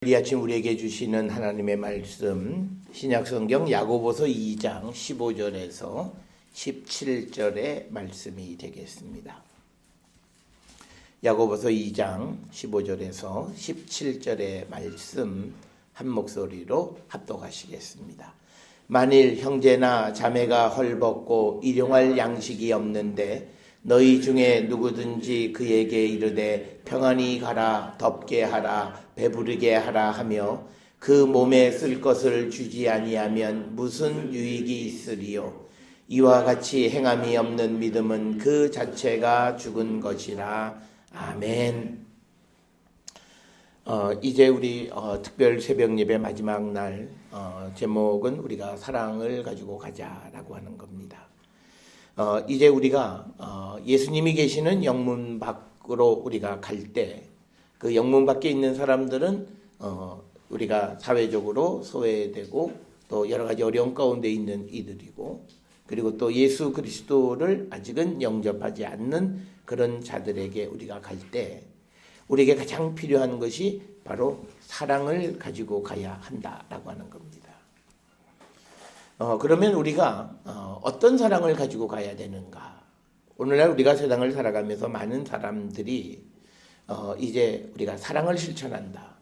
이 아침 우리에게 주시는 하나님의 말씀, 신약성경 야고보서 2장 15절에서 17절의 말씀이 되겠습니다. 야고보서 2장 15절에서 17절의 말씀 한 목소리로 합독하시겠습니다. 만일 형제나 자매가 헐벗고 일용할 양식이 없는데 너희 중에 누구든지 그에게 이르되 평안히 가라, 덥게 하라, 배부르게 하라 하며 그 몸에 쓸 것을 주지 아니하면 무슨 유익이 있으리요. 이와 같이 행함이 없는 믿음은 그 자체가 죽은 것이라. 아멘. 이제 우리 특별 새벽 예배 마지막 날 제목은 우리가 사랑을 가지고 가자라고 하는 겁니다. 이제 우리가 예수님이 계시는 영문 밖으로 우리가 갈 때 그 영문 밖에 있는 사람들은 우리가 사회적으로 소외되고 또 여러 가지 어려움 가운데 있는 이들이고, 그리고 또 예수 그리스도를 아직은 영접하지 않는 그런 자들에게 우리가 갈 때 우리에게 가장 필요한 것이 바로 사랑을 가지고 가야 한다라고 하는 겁니다. 그러면 우리가 어떤 사랑을 가지고 가야 되는가? 오늘날 우리가 세상을 살아가면서 많은 사람들이 이제 우리가 사랑을 실천한다.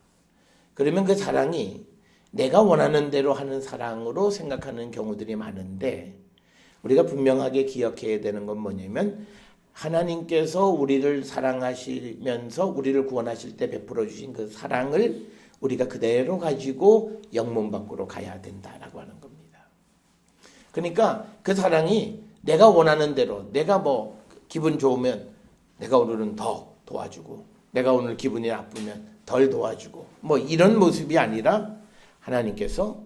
그러면 그 사랑이 내가 원하는 대로 하는 사랑으로 생각하는 경우들이 많은데, 우리가 분명하게 기억해야 되는 건 뭐냐면 하나님께서 우리를 사랑하시면서 우리를 구원하실 때 베풀어 주신 그 사랑을 우리가 그대로 가지고 영문 밖으로 가야 된다라고 하는 겁니다. 그러니까 그 사랑이 내가 원하는 대로, 내가 뭐 기분 좋으면 내가 오늘은 더 도와주고, 내가 오늘 기분이 나쁘면 덜 도와주고, 뭐 이런 모습이 아니라 하나님께서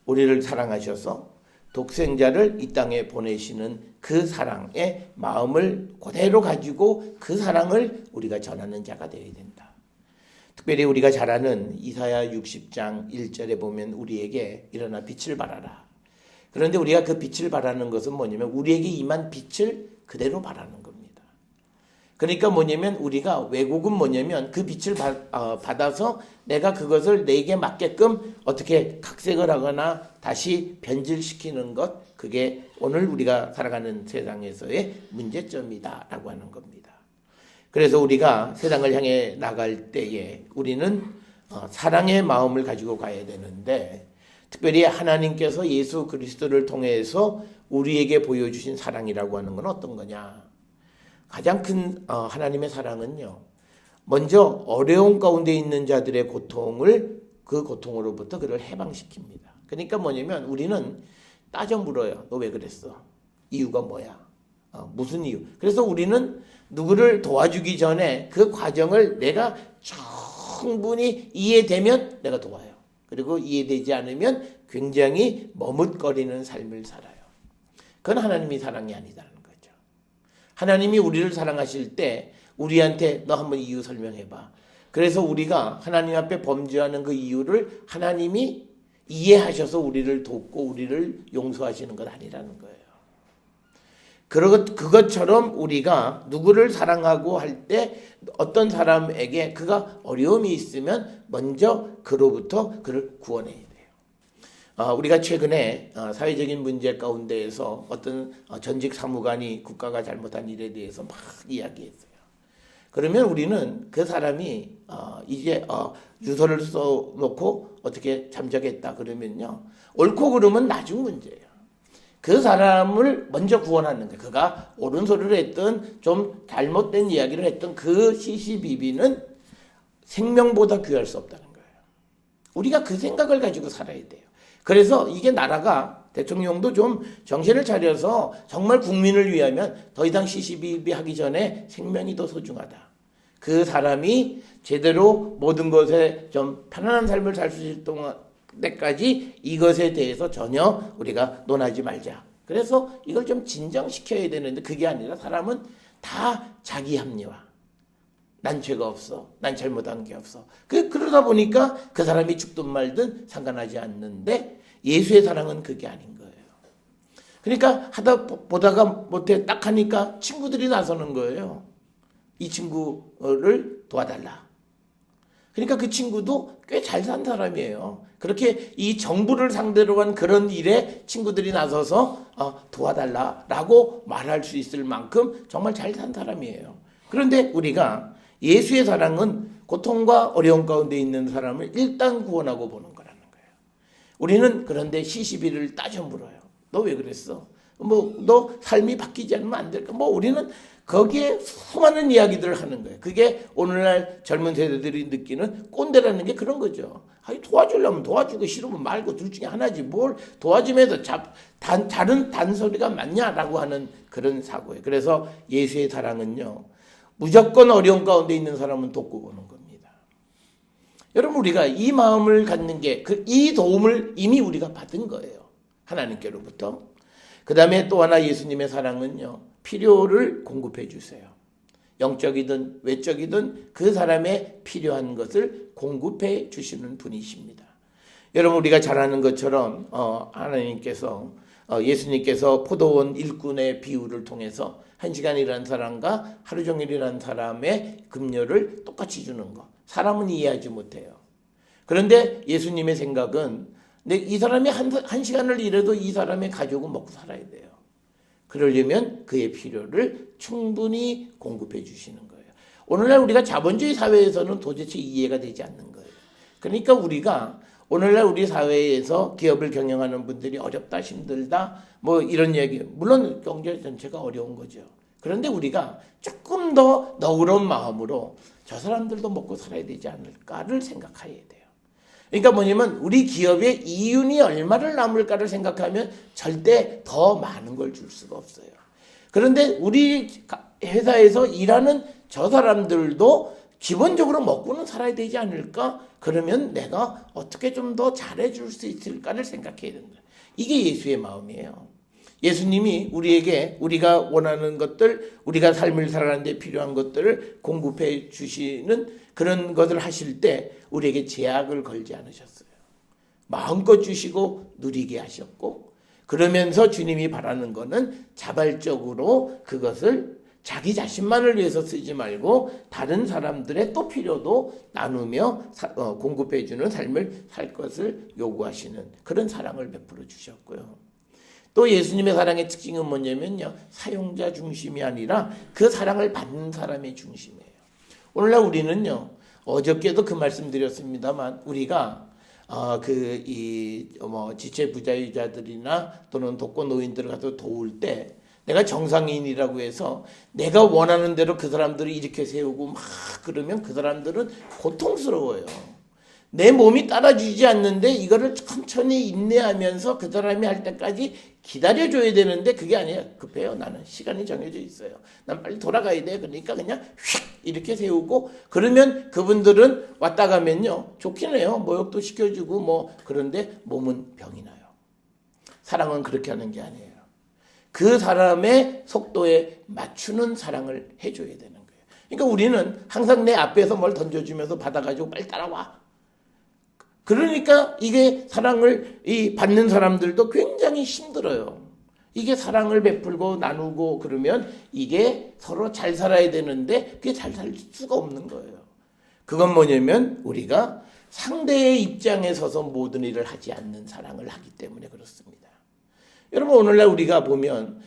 우리를 사랑하셔서 독생자를 이 땅에 보내시는 그 사랑의 마음을 그대로 가지고 그 사랑을 우리가 전하는 자가 되어야 된다. 특별히 우리가 잘 아는 이사야 60장 1절에 보면 우리에게 일어나 빛을 발하라. 그런데 우리가 그 빛을 발하는 것은 뭐냐면 우리에게 임한 빛을 그대로 발하는 겁니다. 그러니까 뭐냐면 우리가 왜곡은 뭐냐면 그 빛을 받아서 내가 그것을 내게 맞게끔 어떻게 각색을 하거나 다시 변질시키는 것, 그게 오늘 우리가 살아가는 세상에서의 문제점이다라고 하는 겁니다. 그래서 우리가 세상을 향해 나갈 때에 우리는 사랑의 마음을 가지고 가야 되는데, 특별히 하나님께서 예수 그리스도를 통해서 우리에게 보여주신 사랑이라고 하는 건 어떤 거냐? 가장 큰 하나님의 사랑은요, 먼저 어려움 가운데 있는 자들의 고통을 그 고통으로부터 그를 해방시킵니다. 그러니까 뭐냐면 우리는 따져 물어요. 너 왜 그랬어? 이유가 뭐야? 무슨 이유? 그래서 우리는 누구를 도와주기 전에 그 과정을 내가 충분히 이해되면 내가 도와요. 그리고 이해되지 않으면 굉장히 머뭇거리는 삶을 살아요. 그건 하나님이 사랑이 아니다는 거죠. 하나님이 우리를 사랑하실 때 우리한테 너 한번 이유 설명해봐. 그래서 우리가 하나님 앞에 범죄하는 그 이유를 하나님이 이해하셔서 우리를 돕고 우리를 용서하시는 건 아니라는 거예요. 그것처럼 우리가 누구를 사랑하고 할 때 어떤 사람에게 그가 어려움이 있으면 먼저 그로부터 그를 구원해야 돼요. 우리가 최근에 사회적인 문제 가운데에서 어떤 전직 사무관이 국가가 잘못한 일에 대해서 막 이야기했어요. 그러면 우리는 그 사람이 이제 유서를 써놓고 어떻게 잠적했다 그러면요, 옳고 그름은 나중 문제예요. 그 사람을 먼저 구원하는 거예요. 그가 옳은 소리를 했든 좀 잘못된 이야기를 했든 그 시시비비는 생명보다 귀할 수 없다는 거예요. 우리가 그 생각을 가지고 살아야 돼요. 그래서 이게 나라가, 대통령도 좀 정신을 차려서 정말 국민을 위하면 더 이상 시시비비하기 전에 생명이 더 소중하다. 그 사람이 제대로 모든 것에 좀 편안한 삶을 살 수 있을 때까지 이것에 대해서 전혀 우리가 논하지 말자. 그래서 이걸 좀 진정시켜야 되는데 그게 아니라 사람은 다 자기 합리화. 난 죄가 없어. 난 잘못한 게 없어. 그러다 보니까 그 사람이 죽든 말든 상관하지 않는데, 예수의 사랑은 그게 아닌 거예요. 그러니까 보다가 못해 딱 하니까 친구들이 나서는 거예요. 이 친구를 도와달라. 그러니까 그 친구도 꽤 잘 산 사람이에요. 그렇게 이 정부를 상대로 한 그런 일에 친구들이 나서서 도와달라라고 말할 수 있을 만큼 정말 잘 산 사람이에요. 그런데 우리가 예수의 사랑은 고통과 어려움 가운데 있는 사람을 일단 구원하고 보는 거라는 거예요. 우리는 그런데 시시비를 따져 물어요. 너 왜 그랬어? 너 삶이 바뀌지 않으면 안 될까? 우리는 거기에 수많은 이야기들을 하는 거예요. 그게 오늘날 젊은 세대들이 느끼는 꼰대라는 게 그런 거죠. 도와주려면 도와주고 싫으면 말고 둘 중에 하나지 뭘 도와주면서 다른 단소리가 맞냐라고 하는 그런 사고예요. 그래서 예수의 사랑은요, 무조건 어려운 가운데 있는 사람은 돕고 보는 겁니다. 여러분, 우리가 이 마음을 갖는 게 이 도움을 이미 우리가 받은 거예요. 하나님께로부터. 그 다음에 또 하나 예수님의 사랑은요, 필요를 공급해 주세요. 영적이든 외적이든 그 사람의 필요한 것을 공급해 주시는 분이십니다. 여러분, 우리가 잘 아는 것처럼 하나님께서 예수님께서 포도원 일꾼의 비유를 통해서 1시간 일한 사람과 하루 종일 일한 사람의 급료를 똑같이 주는 거. 사람은 이해하지 못해요. 그런데 예수님의 생각은 이 사람이 한 시간을 일해도 이 사람의 가족은 먹고 살아야 돼요. 그러려면 그의 필요를 충분히 공급해 주시는 거예요. 오늘날 우리가 자본주의 사회에서는 도대체 이해가 되지 않는 거예요. 그러니까 우리가 오늘날 우리 사회에서 기업을 경영하는 분들이 어렵다, 힘들다, 이런 얘기. 물론 경제 전체가 어려운 거죠. 그런데 우리가 조금 더 너그러운 마음으로 저 사람들도 먹고 살아야 되지 않을까를 생각해야 돼요. 그러니까 뭐냐면 우리 기업의 이윤이 얼마를 남을까를 생각하면 절대 더 많은 걸 줄 수가 없어요. 그런데 우리 회사에서 일하는 저 사람들도 기본적으로 먹고는 살아야 되지 않을까? 그러면 내가 어떻게 좀 더 잘해줄 수 있을까를 생각해야 된다. 이게 예수의 마음이에요. 예수님이 우리에게 우리가 원하는 것들, 우리가 삶을 살아가는 데 필요한 것들을 공급해 주시는 그런 것을 하실 때 우리에게 제약을 걸지 않으셨어요. 마음껏 주시고 누리게 하셨고, 그러면서 주님이 바라는 것은 자발적으로 그것을 자기 자신만을 위해서 쓰지 말고 다른 사람들의 또 필요도 나누며 공급해 주는 삶을 살 것을 요구하시는 그런 사랑을 베풀어 주셨고요. 또 예수님의 사랑의 특징은 뭐냐면요, 사용자 중심이 아니라 그 사랑을 받는 사람의 중심이에요. 오늘날 우리는요, 어저께도 그 말씀 드렸습니다만, 우리가 지체 부자유자들이나 또는 독거 노인들을 가서 도울 때 내가 정상인이라고 해서 내가 원하는 대로 그 사람들을 이렇게 세우고 막 그러면 그 사람들은 고통스러워요. 내 몸이 따라주지 않는데 이거를 천천히 인내하면서 그 사람이 할 때까지 기다려줘야 되는데 그게 아니에요. 급해요. 나는 시간이 정해져 있어요. 난 빨리 돌아가야 돼. 그러니까 그냥 휙 이렇게 세우고, 그러면 그분들은 왔다 가면요, 좋긴 해요. 모욕도 시켜주고 그런데 몸은 병이 나요. 사랑은 그렇게 하는 게 아니에요. 그 사람의 속도에 맞추는 사랑을 해줘야 되는 거예요. 그러니까 우리는 항상 내 앞에서 뭘 던져주면서 받아가지고 빨리 따라와. 그러니까 이게 사랑을 받는 사람들도 굉장히 힘들어요. 이게 사랑을 베풀고 나누고 그러면 이게 서로 잘 살아야 되는데 그게 잘 살 수가 없는 거예요. 그건 뭐냐면 우리가 상대의 입장에 서서 모든 일을 하지 않는 사랑을 하기 때문에 그렇습니다. 여러분, 오늘날 우리가 보면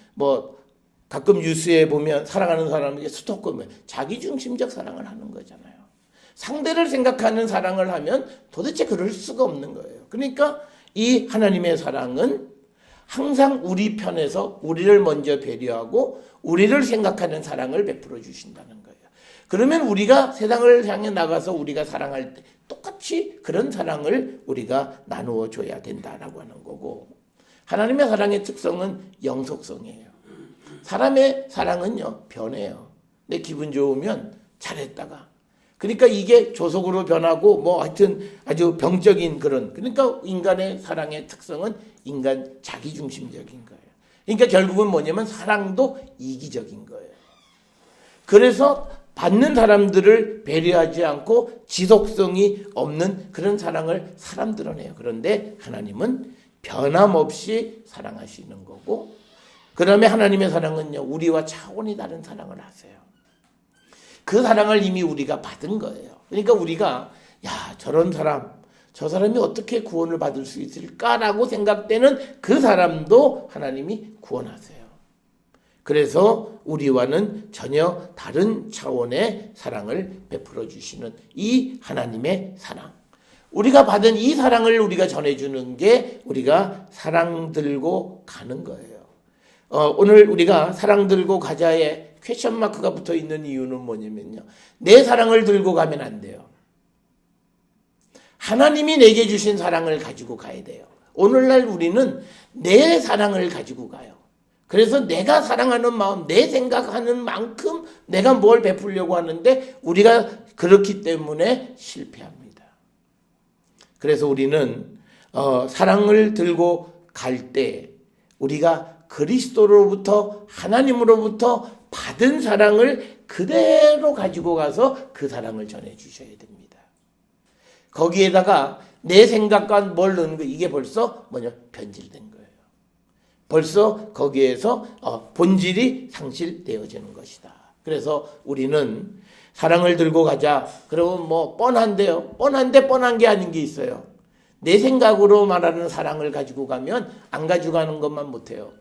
가끔 뉴스에 보면 사랑하는 사람에게 스토커면 자기중심적 사랑을 하는 거잖아요. 상대를 생각하는 사랑을 하면 도대체 그럴 수가 없는 거예요. 그러니까 이 하나님의 사랑은 항상 우리 편에서 우리를 먼저 배려하고 우리를 생각하는 사랑을 베풀어 주신다는 거예요. 그러면 우리가 세상을 향해 나가서 우리가 사랑할 때 똑같이 그런 사랑을 우리가 나누어 줘야 된다라고 하는 거고, 하나님의 사랑의 특성은 영속성이에요. 사람의 사랑은요, 변해요. 내 기분 좋으면 잘했다가, 그러니까 이게 조속으로 변하고 하여튼 아주 병적인 그러니까 인간의 사랑의 특성은 인간 자기중심적인 거예요. 그러니까 결국은 뭐냐면 사랑도 이기적인 거예요. 그래서 받는 사람들을 배려하지 않고 지속성이 없는 그런 사랑을 사람들은 해요. 그런데 하나님은 변함없이 사랑하시는 거고, 그 다음에 하나님의 사랑은요, 우리와 차원이 다른 사랑을 하세요. 그 사랑을 이미 우리가 받은 거예요. 그러니까 우리가 야, 저런 사람, 저 사람이 어떻게 구원을 받을 수 있을까라고 생각되는 그 사람도 하나님이 구원하세요. 그래서 우리와는 전혀 다른 차원의 사랑을 베풀어 주시는 이 하나님의 사랑. 우리가 받은 이 사랑을 우리가 전해주는 게 우리가 사랑 들고 가는 거예요. 오늘 우리가 사랑 들고 가자에 퀘션 마크가 붙어 있는 이유는 뭐냐면요. 내 사랑을 들고 가면 안 돼요. 하나님이 내게 주신 사랑을 가지고 가야 돼요. 오늘날 우리는 내 사랑을 가지고 가요. 그래서 내가 사랑하는 마음, 내 생각하는 만큼 내가 뭘 베풀려고 하는데 우리가 그렇기 때문에 실패합니다. 그래서 우리는 사랑을 들고 갈 때 우리가 그리스도로부터 하나님으로부터 받은 사랑을 그대로 가지고 가서 그 사랑을 전해주셔야 됩니다. 거기에다가 내 생각과 뭘 넣는 거 이게 벌써 변질된 거예요. 벌써 거기에서 본질이 상실되어지는 것이다. 그래서 우리는 사랑을 들고 가자. 그러면 뻔한데요. 뻔한데 뻔한 게 아닌 게 있어요. 내 생각으로 말하는 사랑을 가지고 가면 안 가져가는 것만 못해요.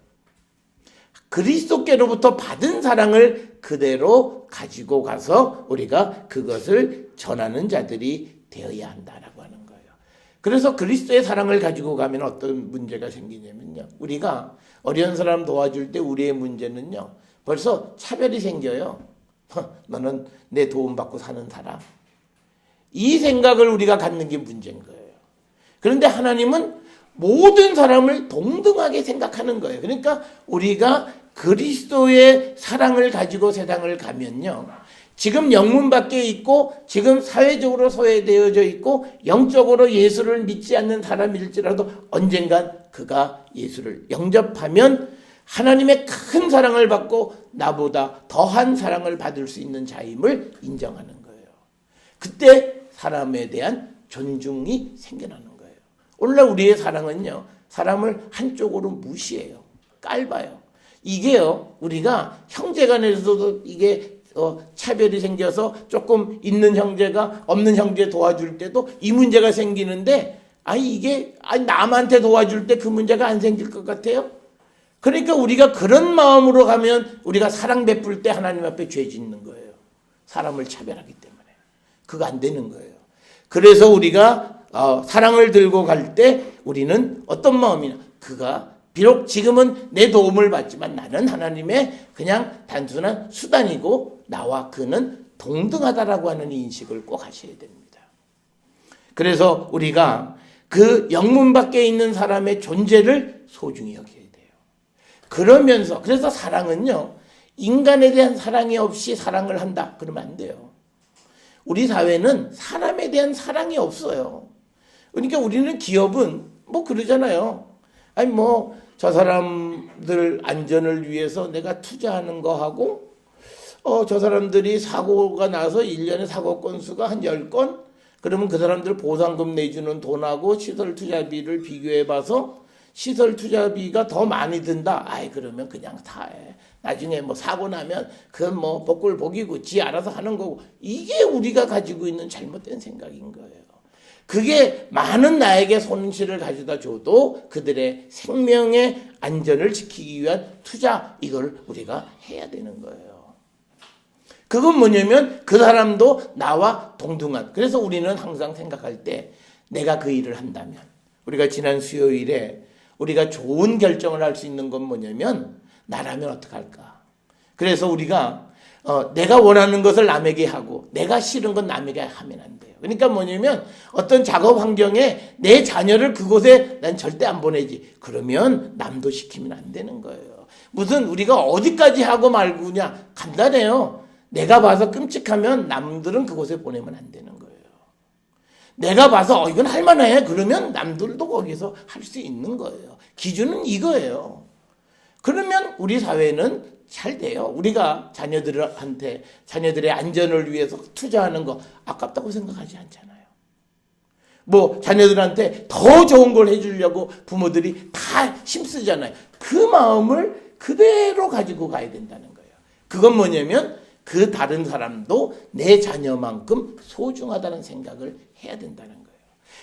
그리스도께로부터 받은 사랑을 그대로 가지고 가서 우리가 그것을 전하는 자들이 되어야 한다라고 하는 거예요. 그래서 그리스도의 사랑을 가지고 가면 어떤 문제가 생기냐면요. 우리가 어려운 사람 도와줄 때 우리의 문제는요. 벌써 차별이 생겨요. 너는 내 도움받고 사는 사람. 이 생각을 우리가 갖는 게 문제인 거예요. 그런데 하나님은 모든 사람을 동등하게 생각하는 거예요. 그러니까 우리가 그리스도의 사랑을 가지고 세상을 가면요. 지금 영문 밖에 있고 지금 사회적으로 소외되어져 있고 영적으로 예수를 믿지 않는 사람일지라도 언젠간 그가 예수를 영접하면 하나님의 큰 사랑을 받고 나보다 더한 사랑을 받을 수 있는 자임을 인정하는 거예요. 그때 사람에 대한 존중이 생겨나는 거예요. 오늘날 우리의 사랑은요. 사람을 한쪽으로 무시해요. 깔봐요. 이게요. 우리가 형제간에서도 이게 차별이 생겨서 조금 있는 형제가 없는 형제 도와줄 때도 이 문제가 생기는데 이게 남한테 도와줄 때 그 문제가 안 생길 것 같아요. 그러니까 우리가 그런 마음으로 가면 우리가 사랑 베풀 때 하나님 앞에 죄 짓는 거예요. 사람을 차별하기 때문에. 그거 안 되는 거예요. 그래서 우리가 사랑을 들고 갈 때 우리는 어떤 마음이냐. 그가 비록 지금은 내 도움을 받지만 나는 하나님의 그냥 단순한 수단이고 나와 그는 동등하다라고 하는 인식을 꼭 하셔야 됩니다. 그래서 우리가 그 영문 밖에 있는 사람의 존재를 소중히 여겨야 돼요. 그러면서 그래서 사랑은요. 인간에 대한 사랑이 없이 사랑을 한다. 그러면 안 돼요. 우리 사회는 사람에 대한 사랑이 없어요. 그러니까 우리는 기업은 그러잖아요. 저 사람들 안전을 위해서 내가 투자하는 거 하고 저 사람들이 사고가 나서 1년에 사고 건수가 한 10건 그러면 그 사람들 보상금 내주는 돈하고 시설 투자비를 비교해 봐서 시설 투자비가 더 많이 든다. 그러면 그냥 사해. 나중에 사고 나면 그건 복골 복이고 지 알아서 하는 거고. 이게 우리가 가지고 있는 잘못된 생각인 거예요. 그게 많은 나에게 손실을 가져다 줘도 그들의 생명의 안전을 지키기 위한 투자 이걸 우리가 해야 되는 거예요. 그건 뭐냐면 그 사람도 나와 동등한. 그래서 우리는 항상 생각할 때 내가 그 일을 한다면 우리가 지난 수요일에 우리가 좋은 결정을 할 수 있는 건 뭐냐면 나라면 어떡할까. 그래서 우리가 내가 원하는 것을 남에게 하고 내가 싫은 건 남에게 하면 안 돼요. 그러니까 뭐냐면 어떤 작업 환경에 내 자녀를 그곳에 난 절대 안 보내지. 그러면 남도 시키면 안 되는 거예요. 무슨 우리가 어디까지 하고 말고냐. 간단해요. 내가 봐서 끔찍하면 남들은 그곳에 보내면 안 되는 거예요. 내가 봐서 이건 할만해. 그러면 남들도 거기서 할 수 있는 거예요. 기준은 이거예요. 그러면 우리 사회는 잘 돼요. 우리가 자녀들한테 자녀들의 안전을 위해서 투자하는 거 아깝다고 생각하지 않잖아요. 자녀들한테 더 좋은 걸 해주려고 부모들이 다 힘쓰잖아요. 그 마음을 그대로 가지고 가야 된다는 거예요. 그건 뭐냐면 그 다른 사람도 내 자녀만큼 소중하다는 생각을 해야 된다는 거예요.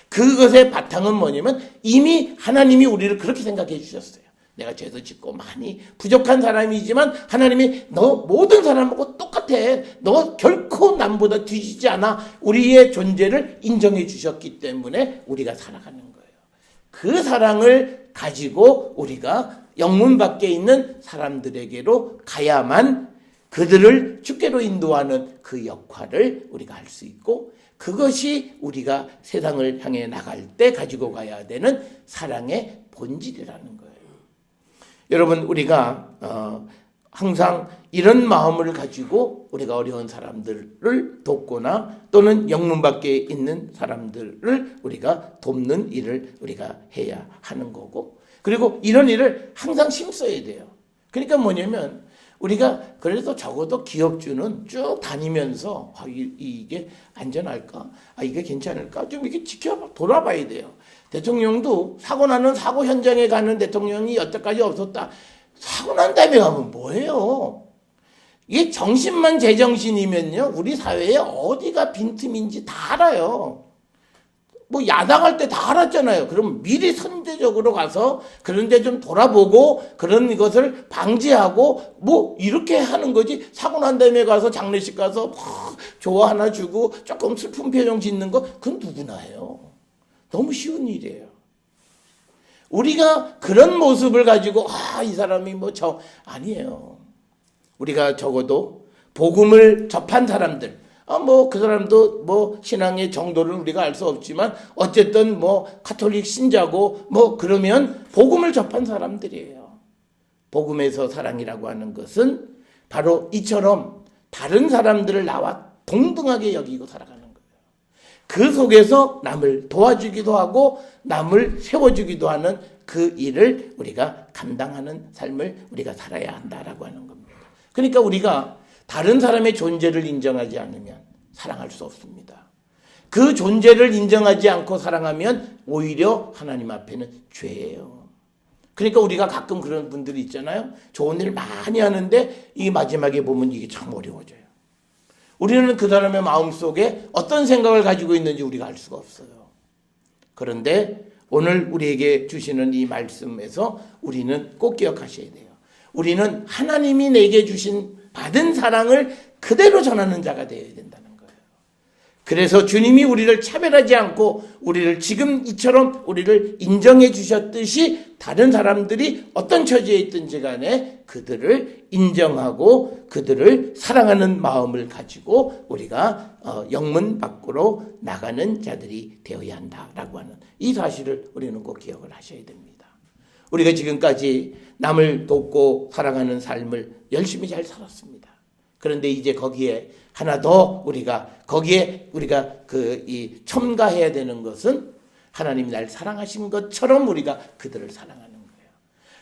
그것의 바탕은 뭐냐면 이미 하나님이 우리를 그렇게 생각해 주셨어요. 내가 죄도 짓고 많이 부족한 사람이지만 하나님이 너 모든 사람하고 똑같아. 너 결코 남보다 뒤지지 않아. 우리의 존재를 인정해 주셨기 때문에 우리가 살아가는 거예요. 그 사랑을 가지고 우리가 영문 밖에 있는 사람들에게로 가야만 그들을 주께로 인도하는 그 역할을 우리가 할 수 있고, 그것이 우리가 세상을 향해 나갈 때 가지고 가야 되는 사랑의 본질이라는 거예요. 여러분, 우리가 항상 이런 마음을 가지고 우리가 어려운 사람들을 돕거나 또는 영문 밖에 있는 사람들을 우리가 돕는 일을 우리가 해야 하는 거고, 그리고 이런 일을 항상 힘써야 돼요. 그러니까 뭐냐면 우리가 그래도 적어도 기업주는 쭉 다니면서 이게 안전할까? 이게 괜찮을까? 좀 이렇게 돌아봐야 돼요. 대통령도 사고 나는 사고 현장에 가는 대통령이 여태까지 없었다. 사고 난 다음에 가면 뭐예요? 이게 정신만 제정신이면요, 우리 사회에 어디가 빈틈인지 다 알아요. 뭐 야당할 때 다 알았잖아요. 그럼 미리 선제적으로 가서 그런 데 좀 돌아보고 그런 것을 방지하고 뭐 이렇게 하는 거지. 사고 난 다음에 가서 장례식 가서 조화 하나 주고 조금 슬픈 표정 짓는 거, 그건 누구나 해요. 너무 쉬운 일이에요. 우리가 그런 모습을 가지고 이 사람이 아니에요. 우리가 적어도 복음을 접한 사람들, 그 사람도 신앙의 정도를 우리가 알 수 없지만 어쨌든 가톨릭 신자고 그러면 복음을 접한 사람들이에요. 복음에서 사랑이라고 하는 것은 바로 이처럼 다른 사람들을 나와 동등하게 여기고 살아가는 거예요. 그 속에서 남을 도와주기도 하고 남을 세워주기도 하는 그 일을 우리가 감당하는 삶을 우리가 살아야 한다라고 하는 겁니다. 그러니까 우리가 다른 사람의 존재를 인정하지 않으면 사랑할 수 없습니다. 그 존재를 인정하지 않고 사랑하면 오히려 하나님 앞에는 죄예요. 그러니까 우리가 가끔 그런 분들이 있잖아요. 좋은 일 많이 하는데 이 마지막에 보면 이게 참 어려워져요. 우리는 그 사람의 마음속에 어떤 생각을 가지고 있는지 우리가 알 수가 없어요. 그런데 오늘 우리에게 주시는 이 말씀에서 우리는 꼭 기억하셔야 돼요. 우리는 하나님이 내게 주신 받은 사랑을 그대로 전하는 자가 되어야 된다는 거예요. 그래서 주님이 우리를 차별하지 않고 우리를 지금 이처럼 우리를 인정해 주셨듯이 다른 사람들이 어떤 처지에 있든지 간에 그들을 인정하고 그들을 사랑하는 마음을 가지고 우리가 영문 밖으로 나가는 자들이 되어야 한다라고 하는 이 사실을 우리는 꼭 기억을 하셔야 됩니다. 우리가 지금까지 남을 돕고 사랑하는 삶을 열심히 잘 살았습니다. 그런데 이제 거기에 하나 더 우리가 첨가해야 되는 것은 하나님이 날 사랑하신 것처럼 우리가 그들을 사랑하는 거예요.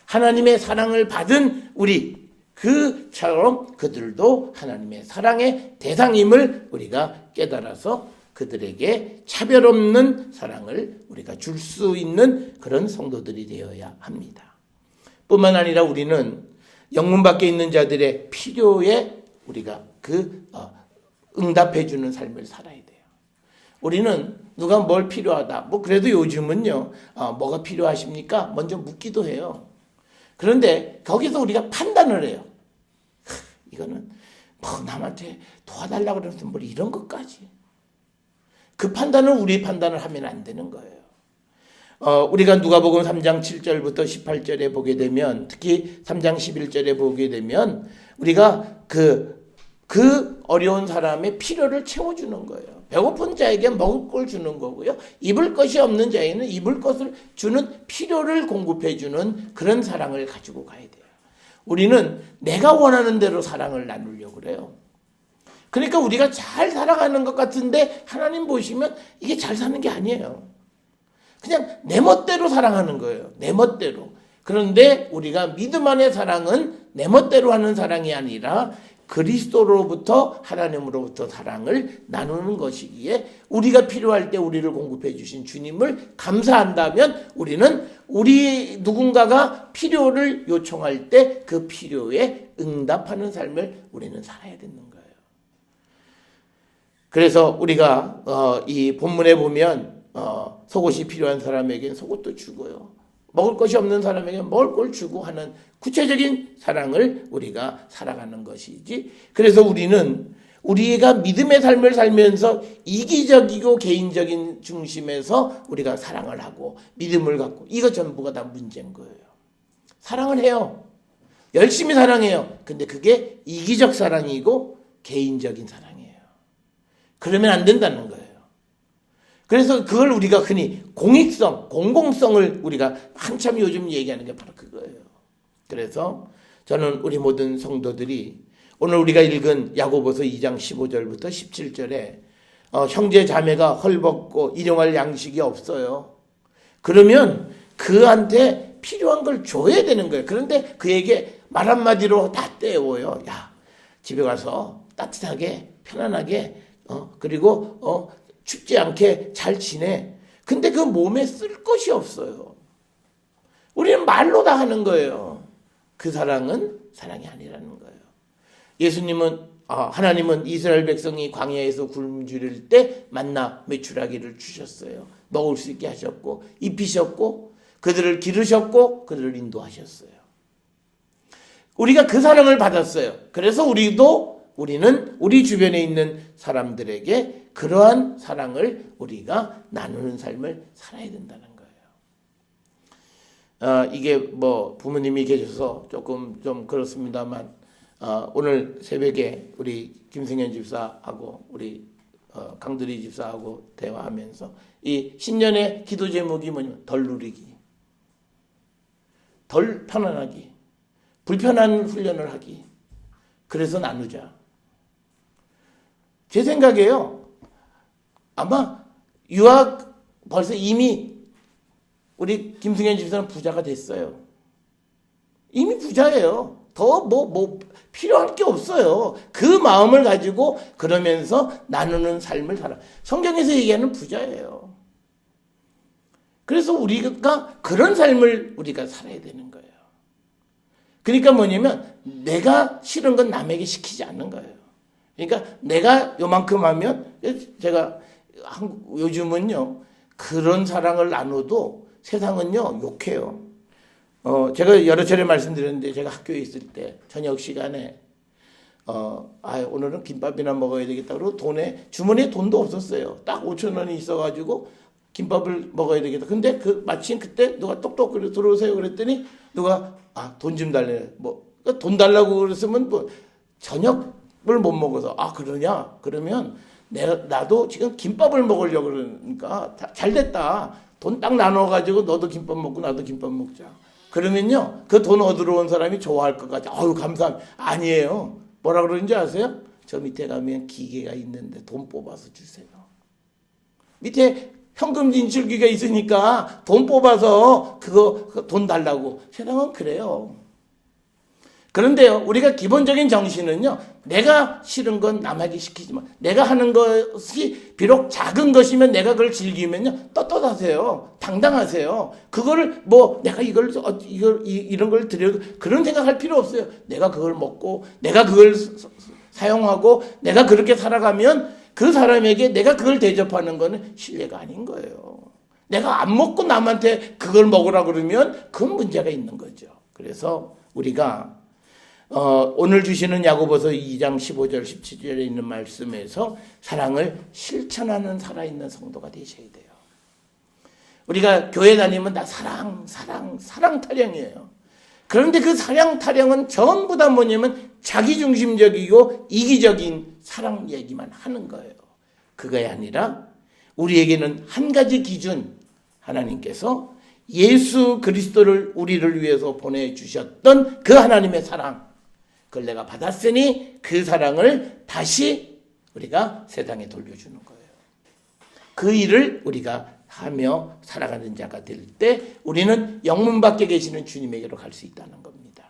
하나님의 사랑을 받은 우리 그처럼 그들도 하나님의 사랑의 대상임을 우리가 깨달아서 그들에게 차별 없는 사랑을 우리가 줄 수 있는 그런 성도들이 되어야 합니다. 뿐만 아니라 우리는 영문 밖에 있는 자들의 필요에 우리가 응답해 주는 삶을 살아야 돼요. 우리는 누가 뭘 필요하다. 그래도 요즘은요, 뭐가 필요하십니까? 먼저 묻기도 해요. 그런데 거기서 우리가 판단을 해요. 이거는 남한테 도와달라고 그러면서 이런 것까지. 그 판단을 우리 판단을 하면 안 되는 거예요. 우리가 누가복음 3장 7절부터 18절에 보게 되면, 특히 3장 11절에 보게 되면 우리가 그 어려운 사람의 필요를 채워주는 거예요. 배고픈 자에게 먹을 걸 주는 거고요. 입을 것이 없는 자에는 입을 것을 주는 필요를 공급해 주는 그런 사랑을 가지고 가야 돼요. 우리는 내가 원하는 대로 사랑을 나누려고 그래요. 그러니까 우리가 잘 살아가는 것 같은데 하나님 보시면 이게 잘 사는 게 아니에요. 그냥 내 멋대로 사랑하는 거예요. 내 멋대로. 그런데 우리가 믿음 안의 사랑은 내 멋대로 하는 사랑이 아니라 그리스도로부터 하나님으로부터 사랑을 나누는 것이기에 우리가 필요할 때 우리를 공급해 주신 주님을 감사한다면 우리는 누군가가 필요를 요청할 때 그 필요에 응답하는 삶을 우리는 살아야 되는 거예요. 그래서 우리가 이 본문에 보면 속옷이 필요한 사람에게는 속옷도 주고요. 먹을 것이 없는 사람에게는 먹을 걸 주고 하는 구체적인 사랑을 우리가 살아가는 것이지. 그래서 우리가 믿음의 삶을 살면서 이기적이고 개인적인 중심에서 우리가 사랑을 하고 믿음을 갖고 이것 전부가 다 문제인 거예요. 사랑을 해요. 열심히 사랑해요. 근데 그게 이기적 사랑이고 개인적인 사랑이에요. 그러면 안 된다는 거예요. 그래서 그걸 우리가 흔히 공익성, 공공성을 우리가 한참 요즘 얘기하는 게 바로 그거예요. 그래서 저는 우리 모든 성도들이 오늘 우리가 읽은 야고보서 2장 15절부터 17절에 형제 자매가 헐벗고 일용할 양식이 없어요. 그러면 그한테 필요한 걸 줘야 되는 거예요. 그런데 그에게 말 한마디로 다 떼워요. 야, 집에 가서 따뜻하게 편안하게 그리고 춥지 않게 잘 지내. 근데 그 몸에 쓸 것이 없어요. 우리는 말로 다 하는 거예요. 그 사랑은 사랑이 아니라는 거예요. 하나님은 이스라엘 백성이 광야에서 굶주릴 때 만나 메추라기를 주셨어요. 먹을 수 있게 하셨고 입히셨고 그들을 기르셨고 그들을 인도하셨어요. 우리가 그 사랑을 받았어요. 그래서 우리는 우리 주변에 있는 사람들에게 그러한 사랑을 우리가 나누는 삶을 살아야 된다는 거예요. 이게 부모님이 계셔서 조금 좀 그렇습니다만 오늘 새벽에 우리 김승현 집사하고 우리 강두리 집사하고 대화하면서 이 신년의 기도 제목이 뭐냐면 덜 누리기, 덜 편안하기, 불편한 훈련을 하기. 그래서 나누자. 제 생각에요. 아마 유학 벌써 이미 우리 김승현 집사는 부자가 됐어요. 이미 부자예요. 더 필요할 게 없어요. 그 마음을 가지고 그러면서 나누는 삶을 살아. 성경에서 얘기하는 부자예요. 그래서 우리가 그런 삶을 우리가 살아야 되는 거예요. 그러니까 뭐냐면 내가 싫은 건 남에게 시키지 않는 거예요. 그러니까 내가 요만큼 하면 제가 요즘은요 그런 사랑을 나눠도 세상은요 욕해요. 제가 여러 차례 말씀드렸는데 제가 학교에 있을 때 저녁 시간에 오늘은 김밥이나 먹어야 되겠다 그러고 주머니에 돈도 없었어요. 딱 5천 원이 있어가지고 김밥을 먹어야 되겠다. 근데 마침 그때 누가 똑똑 들어오세요 그랬더니 누가 돈 좀 달래. 돈 달라고 그랬으면 저녁을 못 먹어서 그러냐? 그러면 나도 지금 김밥을 먹으려고 그러니까 잘 됐다. 돈 딱 나눠가지고 너도 김밥 먹고 나도 김밥 먹자. 그러면요 그 돈 얻으러 온 사람이 좋아할 것 같아. 감사합니다. 아니에요. 뭐라 그러는지 아세요? 저 밑에 가면 기계가 있는데 돈 뽑아서 주세요. 밑에 현금 인출기가 있으니까 돈 뽑아서 그거 돈 달라고. 세상은 그래요. 그런데요 우리가 기본적인 정신은요 내가 싫은 건 남에게 시키지 마. 내가 하는 것이 비록 작은 것이면 내가 그걸 즐기면요 떳떳하세요. 당당하세요. 그거를 내가 이런 걸 드려도 그런 생각할 필요 없어요. 내가 그걸 먹고 내가 그걸 사용하고 내가 그렇게 살아가면 그 사람에게 내가 그걸 대접하는 거는 신뢰가 아닌 거예요. 내가 안 먹고 남한테 그걸 먹으라 그러면 그건 문제가 있는 거죠. 그래서 우리가 오늘 주시는 야고보서 2장 15절 17절에 있는 말씀에서 사랑을 실천하는 살아있는 성도가 되셔야 돼요. 우리가 교회 다니면 다 사랑 타령이에요. 그런데 그 사랑 타령은 전부 다 뭐냐면 자기중심적이고 이기적인 사랑 얘기만 하는 거예요. 그게 아니라 우리에게는 한 가지 기준, 하나님께서 예수 그리스도를 우리를 위해서 보내주셨던 그 하나님의 사랑, 그걸 내가 받았으니 그 사랑을 다시 우리가 세상에 돌려주는 거예요. 그 일을 우리가 하며 살아가는 자가 될 때 우리는 영문 밖에 계시는 주님에게로 갈 수 있다는 겁니다.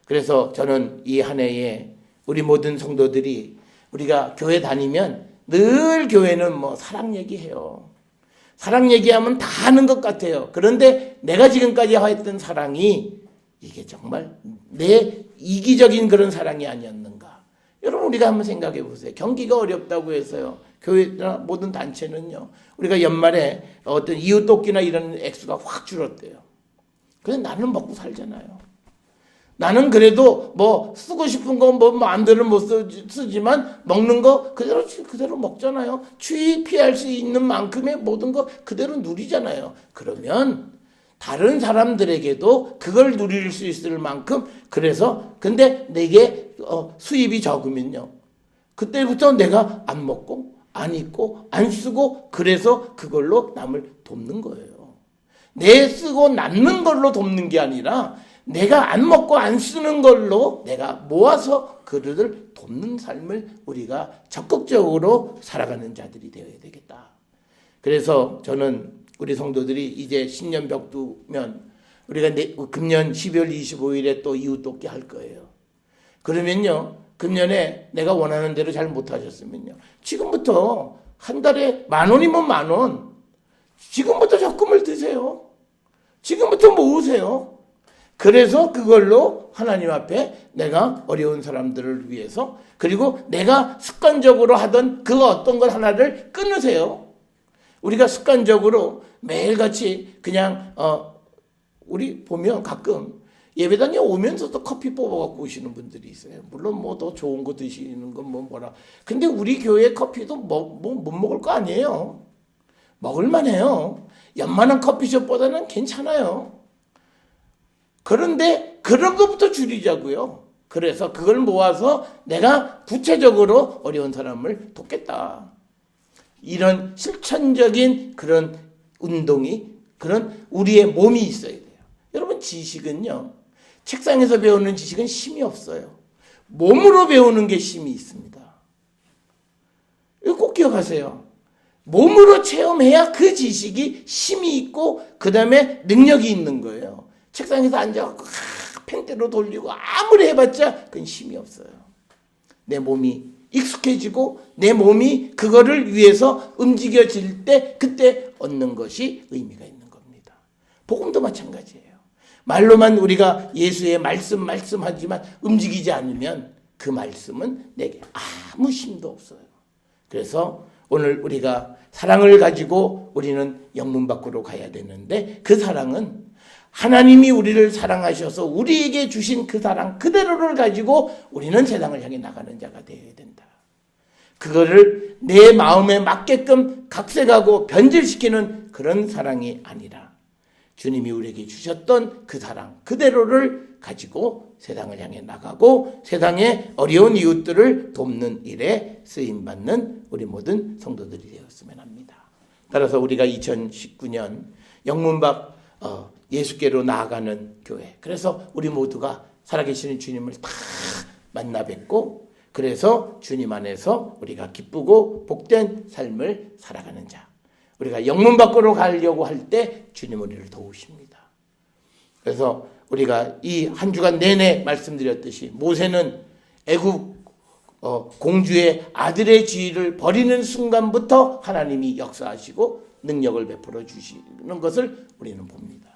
그래서 저는 이 한 해에 우리 모든 성도들이 우리가 교회 다니면 늘 교회는 사랑 얘기해요. 사랑 얘기하면 다 하는 것 같아요. 그런데 내가 지금까지 했던 사랑이 이게 정말 내 이기적인 그런 사랑이 아니었는가. 여러분 우리가 한번 생각해 보세요. 경기가 어렵다고 해서요. 교회나 모든 단체는요. 우리가 연말에 어떤 이웃 돕기나 이런 액수가 확 줄었대요. 그래서 나는 먹고 살잖아요. 나는 그래도 뭐 쓰고 싶은 거 뭐 마음대로 못 쓰지만 먹는 거 그대로 먹잖아요. 추위 피할 수 있는 만큼의 모든 거 그대로 누리잖아요. 그러면 다른 사람들에게도 그걸 누릴 수 있을 만큼 그래서 근데 내게 수입이 적으면요. 그때부터 내가 안 먹고 안 입고 안 쓰고 그래서 그걸로 남을 돕는 거예요. 내 쓰고 남는 걸로 돕는 게 아니라 내가 안 먹고 안 쓰는 걸로 내가 모아서 그들을 돕는 삶을 우리가 적극적으로 살아가는 자들이 되어야 되겠다. 그래서 저는 우리 성도들이 이제 신년 벽 두면 우리가 금년 12월 25일에 또 이웃 돕기 할 거예요. 그러면요. 금년에 내가 원하는 대로 잘 못하셨으면요. 지금부터 한 달에 10,000원이면 10,000원. 지금부터 적금을 드세요. 지금부터 모으세요. 그래서 그걸로 하나님 앞에 내가 어려운 사람들을 위해서 그리고 내가 습관적으로 하던 그 어떤 걸 하나를 끊으세요. 우리가 습관적으로 매일같이 그냥 우리 보면 가끔 예배당에 오면서도 커피 뽑아갖고 오시는 분들이 있어요. 물론 뭐 더 좋은 거 드시는 건 뭐라. 근데 우리 교회 커피도 못 먹을 거 아니에요. 먹을만해요. 웬만한 커피숍보다는 괜찮아요. 그런데 그런 것부터 줄이자고요. 그래서 그걸 모아서 내가 구체적으로 어려운 사람을 돕겠다. 이런 실천적인 그런 운동이 그런 우리의 몸이 있어야 돼요. 여러분 지식은요. 책상에서 배우는 지식은 힘이 없어요. 몸으로 배우는 게 힘이 있습니다. 이거 꼭 기억하세요. 몸으로 체험해야 그 지식이 힘이 있고 그 다음에 능력이 있는 거예요. 책상에서 앉아갖고 펜대로 돌리고 아무리 해봤자 그건 힘이 없어요. 내 몸이 익숙해지고 내 몸이 그거를 위해서 움직여질 때 그때 얻는 것이 의미가 있는 겁니다. 복음도 마찬가지예요. 말로만 우리가 예수의 말씀하지만 움직이지 않으면 그 말씀은 내게 아무 힘도 없어요. 그래서 오늘 우리가 사랑을 가지고 우리는 영문 밖으로 가야 되는데 그 사랑은 하나님이 우리를 사랑하셔서 우리에게 주신 그 사랑 그대로를 가지고 우리는 세상을 향해 나가는 자가 되어야 된다. 그거를 내 마음에 맞게끔 각색하고 변질시키는 그런 사랑이 아니라 주님이 우리에게 주셨던 그 사랑 그대로를 가지고 세상을 향해 나가고 세상의 어려운 이웃들을 돕는 일에 쓰임받는 우리 모든 성도들이 되었으면 합니다. 따라서 우리가 2019년 영문밖 예수께로 나아가는 교회. 그래서 우리 모두가 살아계시는 주님을 다 만나 뵙고 그래서 주님 안에서 우리가 기쁘고 복된 삶을 살아가는 자. 우리가 영문 밖으로 가려고 할 때 주님 우리를 도우십니다. 그래서 우리가 이 한 주간 내내 말씀드렸듯이 모세는 애굽 공주의 아들의 지위를 버리는 순간부터 하나님이 역사하시고 능력을 베풀어 주시는 것을 우리는 봅니다.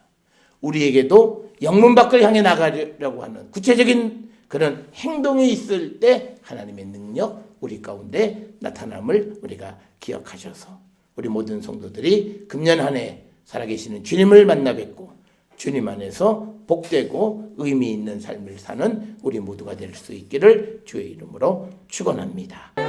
우리에게도 영문 밖을 향해 나가려고 하는 구체적인 그런 행동이 있을 때 하나님의 능력 우리 가운데 나타남을 우리가 기억하셔서 우리 모든 성도들이 금년 한 해 살아계시는 주님을 만나 뵙고 주님 안에서 복되고 의미 있는 삶을 사는 우리 모두가 될 수 있기를 주의 이름으로 축원합니다.